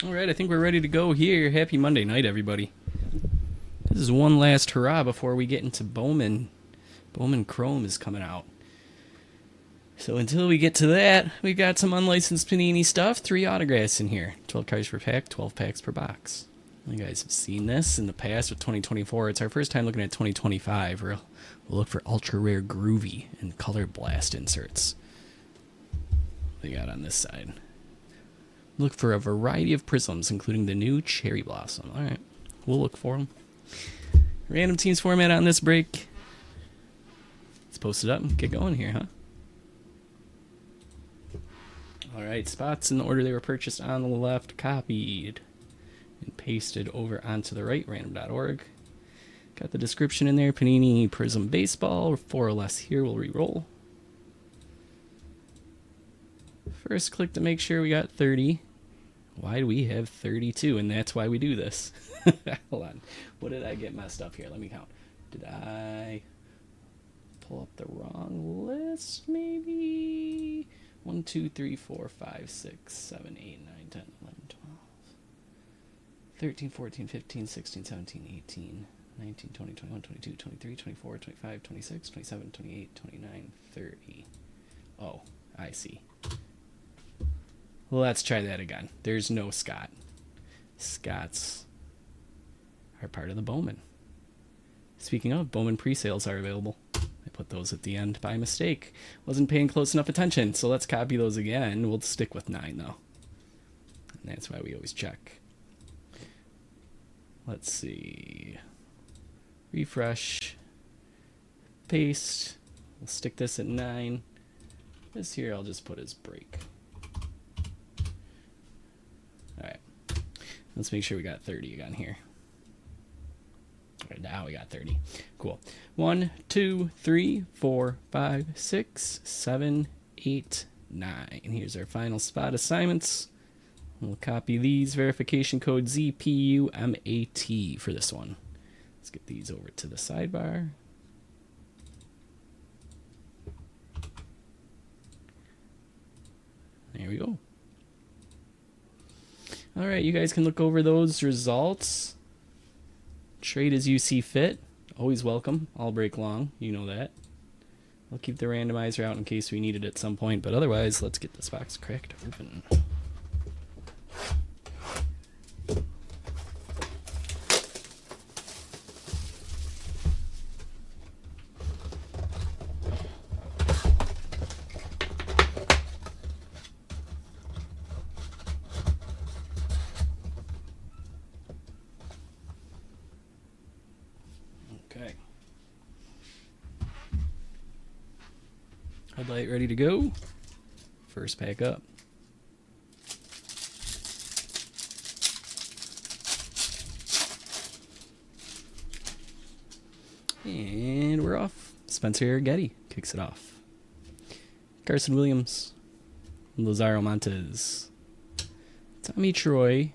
All right, I think we're ready to go here. Happy Monday night, everybody. This is one last hurrah before we get into Bowman. Bowman Chrome is coming out. So until we get to that, we've got some unlicensed Panini stuff. 3 autographs in here. 12 cards per pack, 12 packs per box. You guys have seen this in the past with 2024. It's our first time looking at 2025. We'll look for ultra rare groovy and color blast inserts. What do you got on this side? Look for a variety of prisms, including the new Cherry Blossom. All right, we'll look for them. Random teams format on this break. Let's post it up and get going here, huh? All right, spots in the order they were purchased on the left, copied and pasted over onto the right, random.org. Got the description in there, Panini Prizm Baseball, 4 or less here, we'll re-roll. First, click to make sure we got 30. Why do we have 32? And that's why we do this. Hold on. What did I get messed up here? Let me count. Did I pull up the wrong list, maybe? 1, 2, 3, 4, 5, 6, 7, 8, 9, 10, 11, 12, 13, 14, 15, 16, 17, 18, 19, 20, 21, 22, 23, 24, 25, 26, 27, 28, 29, 30. Oh, I see. Well, let's try that again. There's no Scott. Scots are part of the Bowman. Speaking of, Bowman pre-sales are available. I put those at the end by mistake. Wasn't paying close enough attention, so let's copy those again. We'll stick with 9, though. And that's why we always check. Let's see. Refresh. Paste. We'll stick this at 9. This here I'll just put as break. Alright. Let's make sure we got 30 again here. Right now we got 30. Cool. 1, 2, 3, 4, 5, 6, 7, 8, 9. Here's our final spot assignments. We'll copy these. Verification code ZPUMAT for this one. Let's get these over to the sidebar. There we go. All right, you guys can look over those results. Trade as you see fit. Always welcome. All break long. You know that. I'll keep the randomizer out in case we need it at some point. But otherwise, let's get this box cracked open. Okay. Headlight ready to go. First pack up. And we're off. Spencer Getty kicks it off. Carson Williams. Lazaro Montes. Tommy Troy.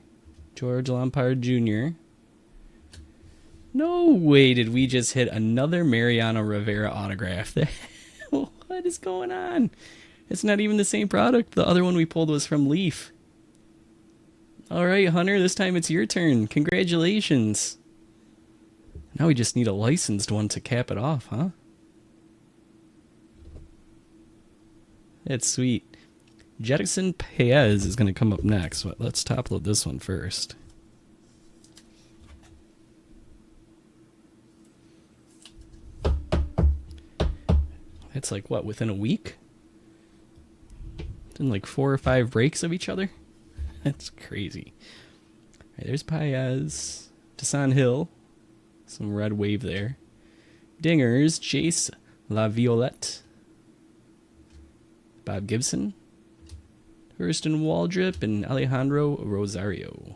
George Lampard Jr. No way did we just hit another Mariano Rivera autograph. What is going on? It's not even the same product. The other one we pulled was from Leaf. All right, Hunter, this time it's your turn. Congratulations. Now we just need a licensed one to cap it off, huh? That's sweet. Jetson Paez is going to come up next. But let's top load this one first. It's like, what, within a week? In like 4 or 5 breaks of each other? That's crazy. All right, there's Paez. Desan Hill. Some red wave there. Dingers. Chase LaViolette. Bob Gibson. Hurston Waldrip and Alejandro Rosario.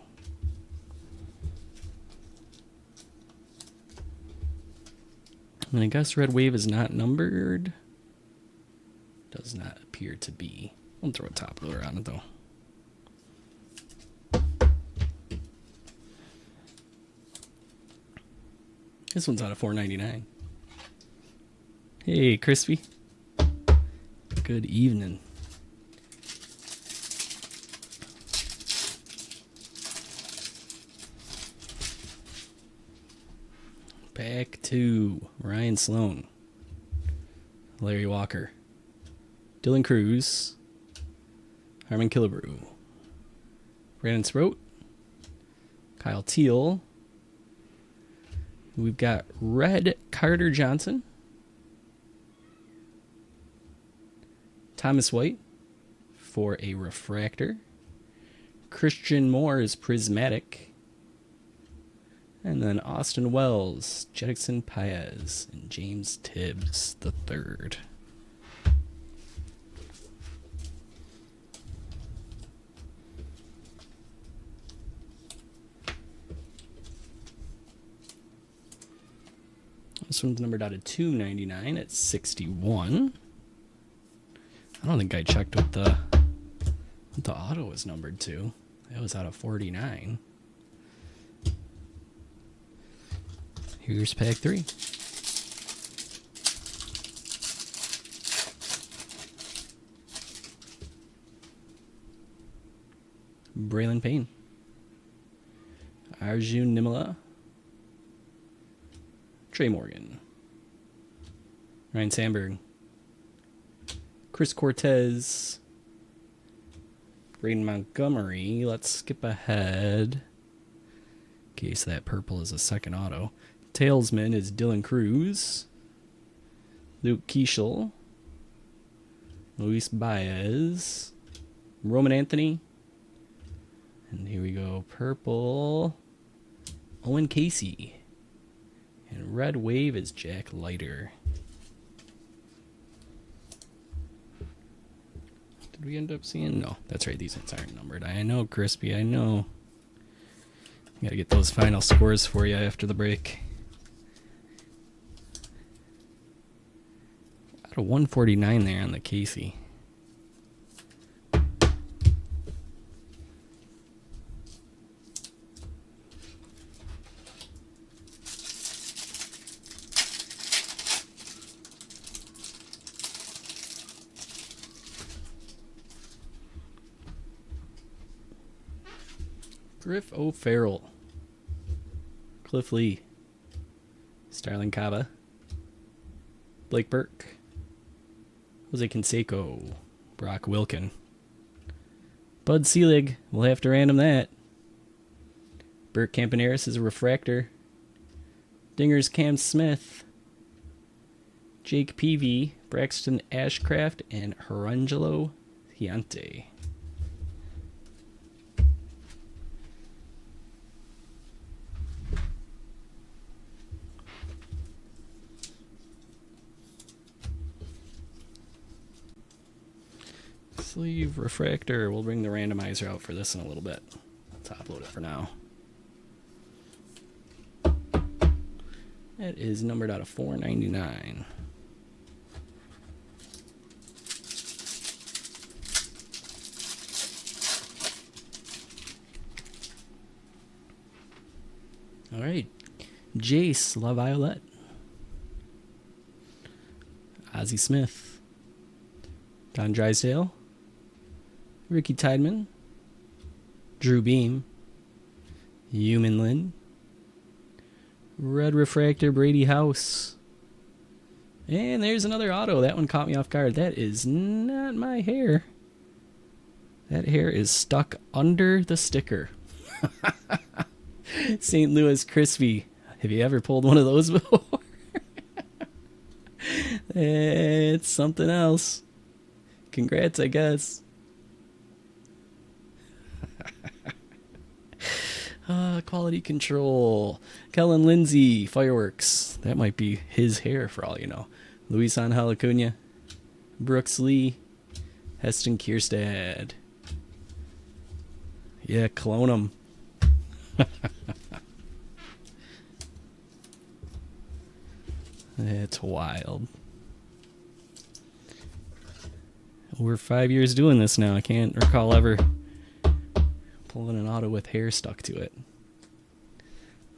And I guess red wave is not numbered. Does not appear to be. I'll throw a top loader on it though. This one's out of $4.99. Hey, Crispy. Good evening. Pack 2. Ryan Sloan. Larry Walker. Dylan Cruz. Harmon Killebrew. Brandon Sproat. Kyle Teal. We've got Red Carter Johnson. Thomas White for a refractor. Christian Moore is prismatic. And then Austin Wells, Jetson Paez, and James Tibbs the third. This one's numbered out of 299 at 61. I don't think I checked what the auto was numbered to. That was out of 49. Here's pack 3. Braylon Payne. Arjun Nimala. Trey Morgan. Ryan Sandberg. Chris Cortez. Braden Montgomery. Let's skip ahead in case that purple is a second auto. Tailsman is Dylan Cruz. Luke Keeschel. Luis Baez. Roman Anthony. And here we go. Purple. Owen Casey. And red wave is Jack Leiter. Did we end up seeing? No, that's right. These ones aren't numbered. I know, Crispy. I know. Got to get those final scores for you after the break. Out of 149 there on the Casey. Griff O'Farrell. Cliff Lee. Starling Cava. Blake Burke. Jose Canseco. Brock Wilkin. Bud Selig. We'll have to random that. Burt Campaneris is a refractor. Dinger's Cam Smith. Jake Peavy. Braxton Ashcraft. And Harangelo Giante. Sleeve refractor. We'll bring the randomizer out for this in a little bit. Top load it for now. That is numbered out of 499. All right. Jace LaViolette. Ozzie Smith. Don Drysdale. Ricky Tideman. Drew Beam. Human Lin. Red Refractor Brady House. And there's another auto. That one caught me off guard. That is not my hair. That hair is stuck under the sticker. St. Louis Crispy. Have you ever pulled one of those before? It's something else. Congrats, I guess. Quality control. Kellen Lindsay, fireworks. That might be his hair for all you know. Luis Angel Acuna. Brooks Lee. Heston Kierstad. Yeah, clone him. It's wild. We're 5 years doing this now. I can't recall ever pulling an auto with hair stuck to it.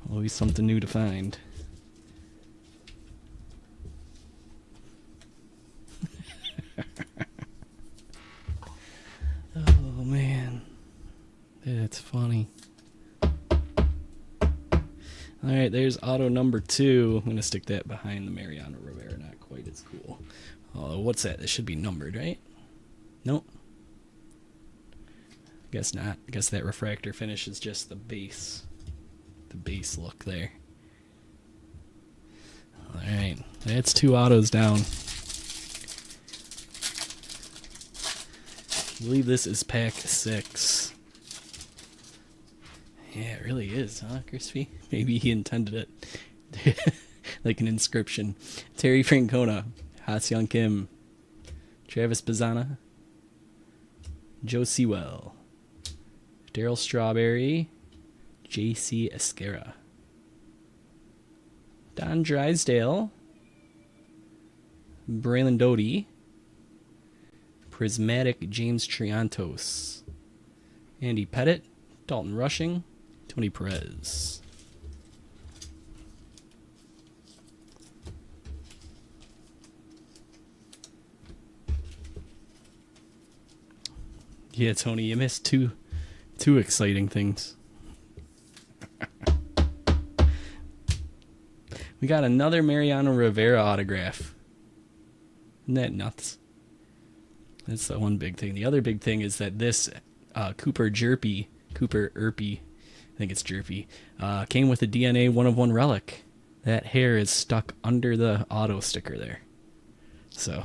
Always something new to find. Oh, man. That's funny. All right, right, there's auto number 2. I'm going to stick that behind the Mariano Rivera. Not quite as cool. Oh, what's that? This should be numbered, right? Nope. Guess not. I guess that refractor finish is just the base. The base look there. Alright, that's 2 autos down. I believe this is pack 6. Yeah, it really is, huh, Crispy? Maybe he intended it. Like an inscription. Terry Francona, Ha-Seong Kim, Travis Bazzana, Joe Sewell, Daryl Strawberry, J.C. Esquera, Don Drysdale, Braylon Doty, Prismatic James Triantos, Andy Pettit, Dalton Rushing, Tony Perez. Yeah, Tony, you missed two exciting things. We got another Mariano Rivera autograph. Isn't that nuts? That's the one big thing. The other big thing is that this Cooper Erpy, I think it's Jerpy, came with a DNA 1/1 relic. That hair is stuck under the auto sticker there. So,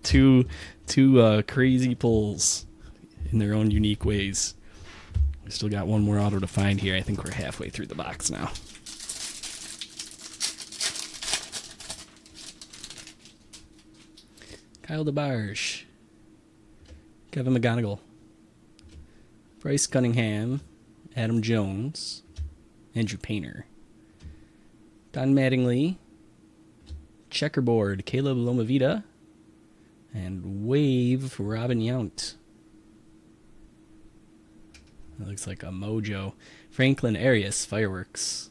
two crazy pulls in their own unique ways. We still got one more auto to find here. I think we're halfway through the box now. Kyle DeBarge, Kevin McGonigal, Bryce Cunningham, Adam Jones, Andrew Painter, Don Mattingly, Checkerboard, Caleb Lomavita, and Wave Robin Yount. That looks like a mojo. Franklin Arias, Fireworks.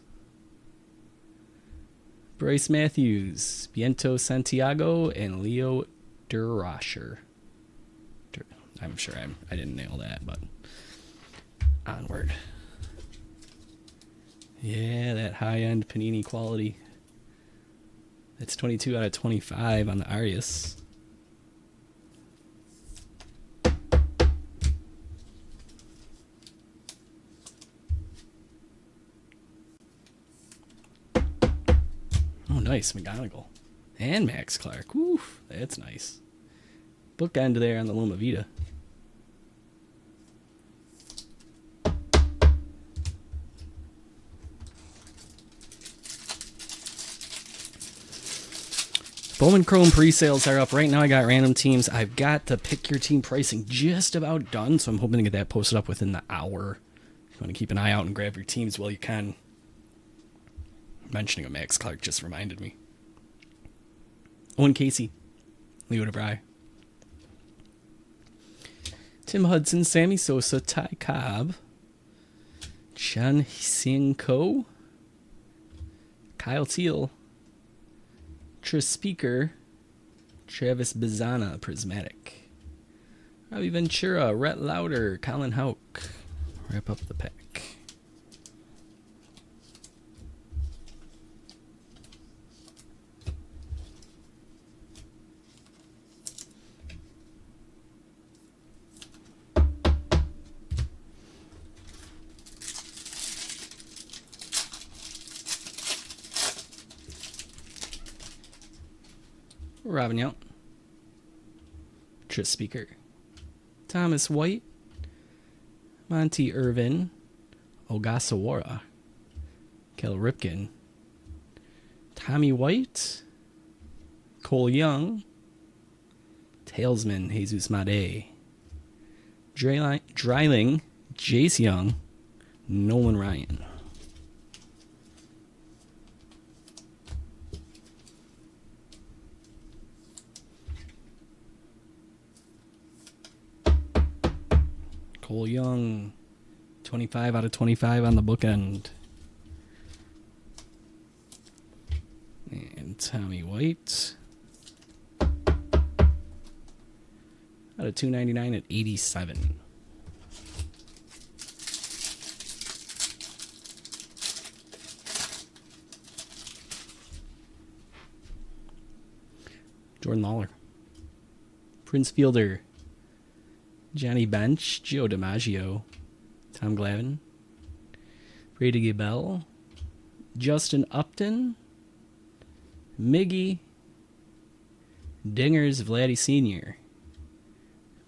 Bryce Matthews, Biento Santiago, and Leo Durasher. I'm sure I didn't nail that, but onward. Yeah, that high-end Panini quality. That's 22 out of 25 on the Arias. Oh, nice. McGonigal. And Max Clark. Oof, that's nice. Bookend there on the Loma Vita. Bowman Chrome pre-sales are up. Right now I got random teams. I've got the pick your team pricing just about done, so I'm hoping to get that posted up within the hour. If you want to keep an eye out and grab your teams while you can. Mentioning a Max Clark just reminded me. Owen Casey, Leo DeVry, Tim Hudson, Sammy Sosa, Ty Cobb, Chun Hyun Ko, Kyle Teal, Tris Speaker, Travis Bazzana, Prismatic, Robbie Ventura, Rhett Lauder, Colin Houck. Wrap up the pack. Robin Yount, Tris Speaker, Thomas White, Monty Irvin, Ogasawara, Kel Ripken, Tommy White, Cole Young, Talesman, Jesus Made, Dreiling, Jace Young, Nolan Ryan. Cole Young, 25 out of 25 on the bookend. And Tommy White, out of 299 at 87. Jordan Lawler. Prince Fielder. Johnny Bench. Gio DiMaggio. Tom Glavine. Brady Gabell. Justin Upton. Miggy. Dingers Vladdy Sr.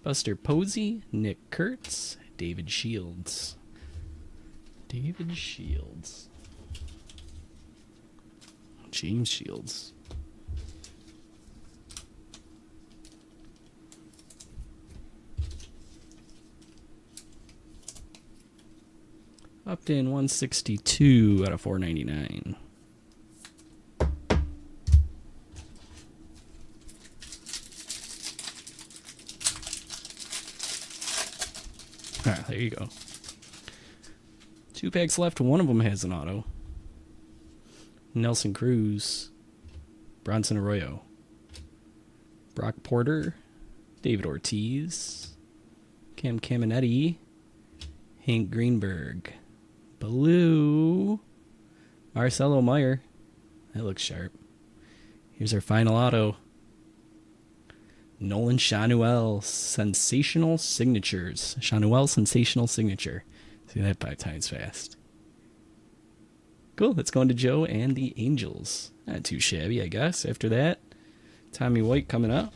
Buster Posey. Nick Kurtz. David Shields. David Shields. James Shields. Upton 162 out of 499. Alright, there you go. 2 packs left. One of them has an auto. Nelson Cruz. Bronson Arroyo. Brock Porter. David Ortiz. Cam Caminetti. Hank Greenberg. Blue. Marcelo Meyer. That looks sharp. Here's our final auto. Nolan Shanuel. Sensational Signatures. Shanuel Sensational Signature. See that 5 times fast. Cool. That's going to Joe and the Angels. Not too shabby, I guess. After that, Tommy White coming up.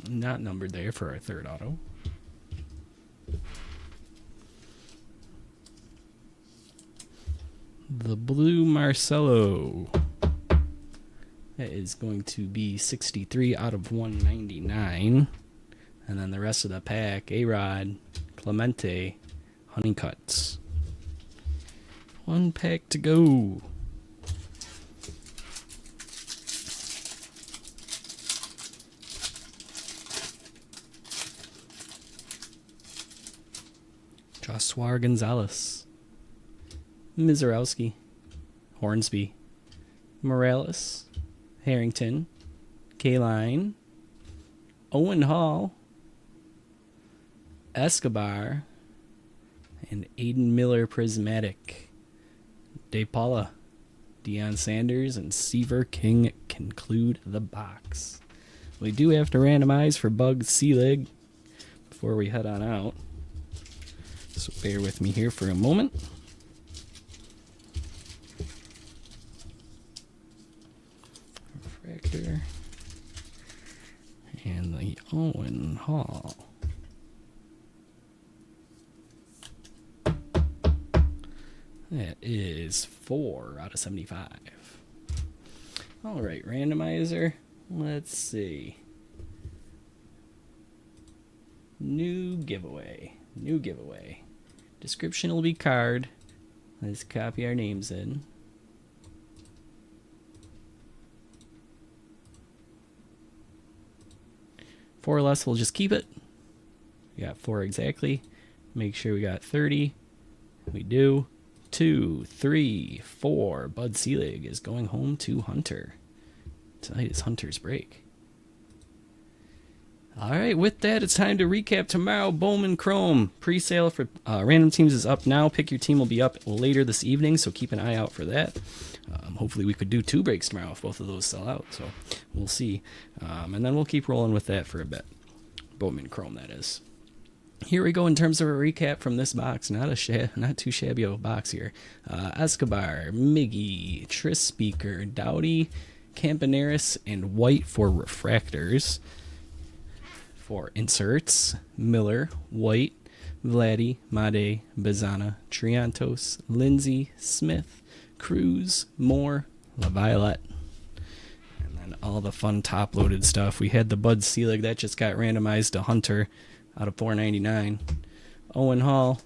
Not numbered there for our third auto. The blue Marcelo. That is going to be 63 out of 199. And then the rest of the pack, A-Rod, Clemente, Honeycuts. 1 pack to go. Joshua Gonzalez. Mizorowski. Hornsby. Morales. Harrington. Kaline. Owen Hall. Escobar. And Aiden Miller Prismatic. De Paula. Deion Sanders and Seaver King conclude the box. We do have to randomize for Bugs Selig before we head on out. So bear with me here for a moment. Refractor. And the Owen Hall. That is 4 out of 75. All right, randomizer. Let's see. New giveaway. New giveaway. Description will be card. Let's copy our names in. Four or less, we'll just keep it. We got 4 exactly. Make sure we got 30. We do. 2, 3, 4. Bud Selig is going home to Hunter. Tonight is Hunter's break. All right, with that, it's time to recap tomorrow. Bowman Chrome pre-sale for random teams is up now. Pick your team will be up later this evening, so keep an eye out for that. Hopefully we could do 2 breaks tomorrow if both of those sell out, so we'll see. And then we'll keep rolling with that for a bit. Bowman Chrome, that is. Here we go in terms of a recap from this box. Not too shabby of a box here. Escobar, Miggy, Tris Speaker, Dowdy, Campaneris, and White for refractors. For inserts, Miller, White, Vladdy, Made, Bazana, Triantos, Lindsay, Smith, Cruz, Moore, LaViolette. And then all the fun top-loaded stuff. We had the Bud Selig. That just got randomized to Hunter out of 499. Owen Hall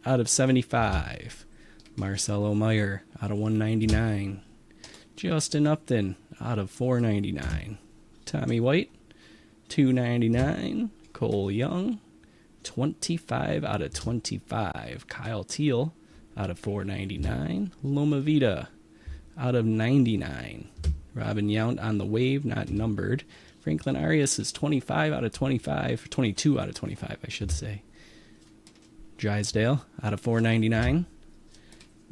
out of 75. Marcelo Meyer out of 199. Justin Upton out of 499. Tommy White 299. Cole Young 25 out of 25. Kyle Teal out of 499. Loma Vida out of 99. Robin Yount on the wave, not numbered. Franklin Arias is 25 out of 25. 22 out of 25, I should say. Drysdale out of 499.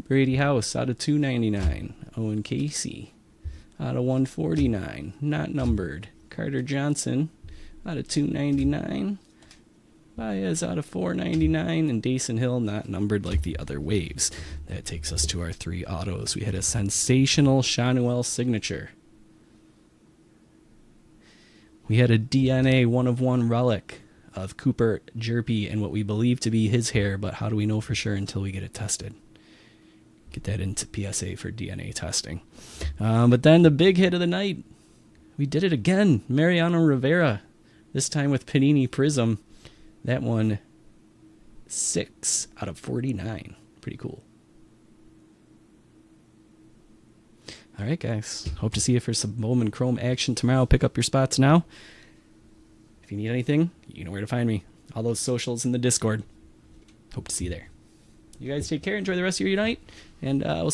Brady House out of 299. Owen Casey out of 149. Not numbered. Carter Johnson out of 299. Baez out of 499. And Dason Hill not numbered like the other waves. That takes us to our 3 autos. We had a sensational Shanuel signature. We had a DNA 1/1 relic of Cooper Jerpy and what we believe to be his hair, but how do we know for sure until we get it tested? Get that into PSA for DNA testing. But then the big hit of the night, we did it again. Mariano Rivera, this time with Panini Prizm. That one, 6 out of 49. Pretty cool. All right, guys. Hope to see you for some Bowman Chrome action tomorrow. Pick up your spots now. If you need anything, you know where to find me. All those socials in the Discord. Hope to see you there. You guys take care. Enjoy the rest of your night. And we'll